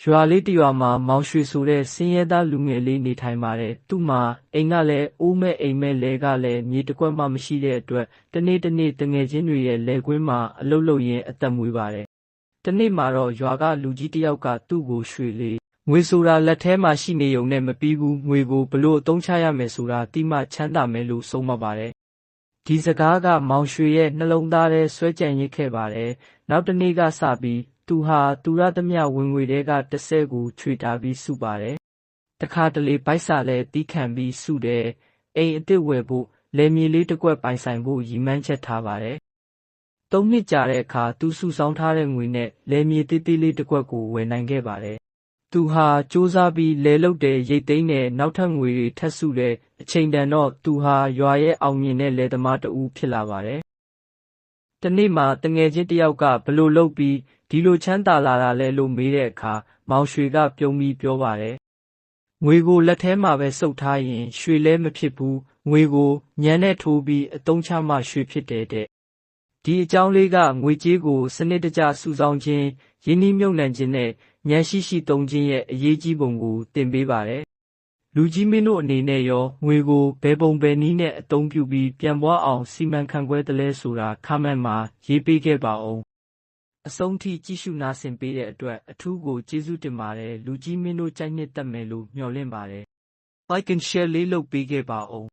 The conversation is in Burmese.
ရွာလေးတစ်ရွာမှာမောင်ရွှေဆိုတဲ့ဆင်းရဲသားလူငယ်လေးနေထိုင်ပါတယ်။သူ့မှာအိမ်ကလည်းအိုးမဲ့အိမ်မဲ့လယ်ကလည်းမြေတစ်ကွက်မှမရှိတဲ့အတွက်တနေ့တငယ်ချင်းတွေရဲ့လယ်ကွင်းမှာအလုပ်လုပ်ရင်းအသက်မွေးပါတယ်။တနေ့မှာတော့ရွာကလူကြီးတစ်ယောက်ကသူ့ကိုရွှေလေးငွေဆိုတာလက်ထဲမှာရှိနေုံနဲ့မပြီးဘူးငွေကိုဘလို့အသုံးချရမယ်ဆိုတာသိမှချမ်းသာမယ်လို့ဆုံးမပါတယ်။ဒီစကားကမောင်ရွှေရဲ့နှလုံးသားထဲဆွဲကြံရစ်ခဲ့ပါတယ်။နောက်တစ်နေ့ကစပြီးသူဟာသူရသမျှဝင်ငွေထဲကတစ်ဆယ်ကိုချွေတာပြီးစုပါတယ်။တခါတလေဗိုက်စာလည်းတီးခံပြီးစုတယ်။အိမ်အသစ်ဝယ်ဖို့လယ်မြေလေးတစ်ကွက်ပိုင်ဆိုင်ဖို့ရည်မှန်းချက်ထားပါတယ်။၃နှစ်ကြာတဲ့အခါသူစုဆောင်းထားတဲ့ငွေနဲ့လယ်မြေသေးသေးလေးတစ်ကွက်ကိုဝယ်နိုင်ခဲ့ပါတယ်။သူဟာစူးစမ်းပြီးလယ်လုပ်တယ်ရိတ်သိမ်းတယ်နောက်ထပ်ငွေတွေထပ်စုတယ်အချိန်တန်တော့သူဟာရွာရဲ့အောင်မြင်တဲ့လယ်သမားတစ်ဦးဖြစ်လာပါတယ်။တနေ့မှာတငယ်ချင်းတစ်ယောက်ကဘလို့လုပ်ပြီးဒီလိုချမ်းသာလာတာလဲလို့မေးတဲ့အခါမောင်ရွှေကပြုံးပြီးပြောပါတယ်။ငွေကိုလက်ထဲမှာပဲစုပ်ထားရင်ရွှေလဲမဖြစ်ဘူးငွေကိုညံနဲ့ထိုးပြီးအသုံးချမှရွှေဖြစ်တယ်တဲ့။ဒီအကြောင်းလေးကငွေကြေးကိုစနစ်တကျစုဆောင်းခြင်းရင်းနှီးမြှုပ်နှံခြင်းနဲ့ဉာဏ်ရှိသုံးခြင်းရဲ့အရေးကြီးပုံကိုသင်ပေးပါတယ်။လူကြီးမင်းတို့အနေနဲ့ရောငွေကိုဘယ်ပုံဘယ်နည်းနဲ့အသုံးပြုပြီးပြန်ပွားအောင်စီမံခန့်ခွဲသလဲဆိုတာခမန့်မှာရေးပေးခဲ့ပါဦး။အဆုံးထိကြည့်ရှုနားဆင်ပေးတဲ့အတွက်အထူးကိုကျေးဇူးတင်ပါတယ်လူကြီးမင်းတို့ကြိုက်နှစ်သက်မယ်လို့မျှော်လင့်ပါတယ်။ Like and share လေးလုပ်ပေးခဲ့ပါဦး